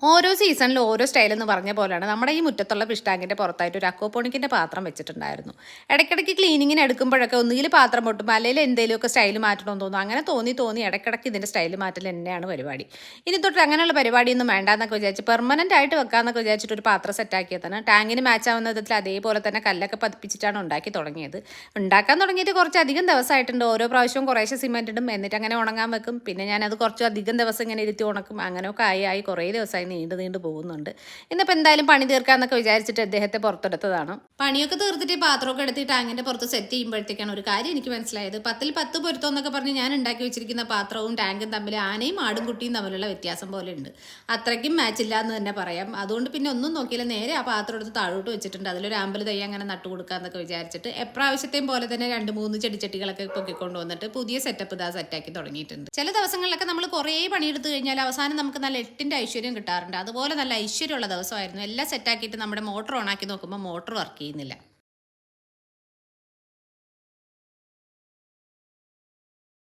ഓരോ സീസണിലും ഓരോ സ്റ്റൈൽ എന്ന് പറഞ്ഞ പോലെയാണ് നമ്മുടെ ഈ മുറ്റത്തുള്ള ഫിഷ് ടാങ്കിൻ്റെ പുറത്തായിട്ട് ഒരു അക്വാപോണിക്കിൻ്റെ പാത്രം വെച്ചിട്ടുണ്ടായിരുന്നു. ഇടയ്ക്കിടയ്ക്ക് ക്ലീനിങ്ങിന് എടുക്കുമ്പോഴൊക്കെ ഒന്നുകിൽ പാത്രം പൊട്ടും, അല്ലെങ്കിൽ എന്തെങ്കിലുമൊക്കെ സ്റ്റൈൽ മാറ്റണമെന്ന് തോന്നും. അങ്ങനെ തോന്നി ഇടയ്ക്കിടയ്ക്ക് ഇതിൻ്റെ സ്റ്റൈൽ മാറ്റൽ തന്നെയാണ് പരിപാടി. ഇനി തൊട്ട് അങ്ങനെയുള്ള പരിപാടിയൊന്നും വേണ്ടാന്നൊക്കെ വിചാരിച്ച് പെർമനൻ്റ് ആയിട്ട് വെക്കാമെന്നൊക്കെ വിചാരിച്ചിട്ട് ഒരു പാത്രം സെറ്റാക്കിയതാണ്. ടാങ്കിന് മാച്ച് ആവുന്ന വിധത്തിൽ അതേപോലെ തന്നെ കല്ലൊക്കെ പതിപ്പിച്ചിട്ടാണ് ഉണ്ടാക്കി തുടങ്ങിയത്. ഉണ്ടാക്കാൻ തുടങ്ങിയിട്ട് കുറച്ചധികം ദിവസമായിട്ടുണ്ട്. ഓരോ പ്രാവശ്യവും കുറേശ്ശെ സിമെൻറ്റ് ഇടും, എന്നിട്ട് അങ്ങനെ ഉണങ്ങാൻ വെക്കും. പിന്നെ ഞാനത് കുറച്ചധികം ദിവസം ഇങ്ങനെ ഇരുത്തി ഉണക്കും. അങ്ങനെയൊക്കെ ആയി കുറേ ദിവസമായി നീണ്ടു പോകുന്നുണ്ട്. ഇന്നിപ്പോൾ എന്തായാലും പണി തീർക്കാന്നൊക്കെ വിചാരിച്ചിട്ട് അദ്ദേഹത്തെ പുറത്തെടുത്തതാണ്. പണിയൊക്കെ തീർത്തിട്ട് പാത്രമൊക്കെ എടുത്ത് ടാങ്കിന്റെ പുറത്ത് സെറ്റ് ചെയ്യുമ്പോഴത്തേക്കാണ് ഒരു കാര്യം എനിക്ക് മനസ്സിലായത്. 10ൽ 10 പൊരുത്തം എന്നൊക്കെ പറഞ്ഞ് ഞാൻ ഉണ്ടാക്കി വെച്ചിരിക്കുന്ന പാത്രവും ടാങ്കും തമ്മിൽ ആനയും ആടും കുട്ടിയും തമ്മിലുള്ള വ്യത്യാസം പോലെ ഉണ്ട്. അത്രയ്ക്കും മാച്ച് ഇല്ല എന്ന് തന്നെ പറയാം. അതുകൊണ്ട് പിന്നെ ഒന്നും നോക്കിയില്ല, നേരെ ആ പാത്രം എടുത്ത് താഴോട്ട് വെച്ചിട്ടുണ്ട്. അതിലൊരു ആമ്പൽ തൈ അങ്ങനെ നട്ടു കൊടുക്കാന്നൊക്കെ വിചാരിച്ചിട്ട് എപ്രാവശ്യത്തെയും പോലെ തന്നെ 2-3 ചെടിച്ചട്ടികളൊക്കെ പൊക്കിക്കൊണ്ട് വന്നിട്ട് പുതിയ സെറ്റപ്പ് ഇതാ സെറ്റാക്കി തുടങ്ങിയിട്ടുണ്ട്. ചില ദിവസങ്ങളിലൊക്കെ നമ്മൾ കുറേ പണിയെടുത്ത് കഴിഞ്ഞാൽ അവസാനം നമുക്ക് നല്ല 8ന്റെ ഐശ്വര്യം കിട്ടാറുണ്ട്. അതുപോലെ നല്ല ഐശ്വര്യമുള്ള ദിവസമായിരുന്നു. എല്ലാം സെറ്റാക്കിയിട്ട് നമ്മുടെ മോട്ടർ ഓണാക്കി നോക്കുമ്പോൾ മോട്ടർ വർക്ക് ചെയ്യുന്നില്ല.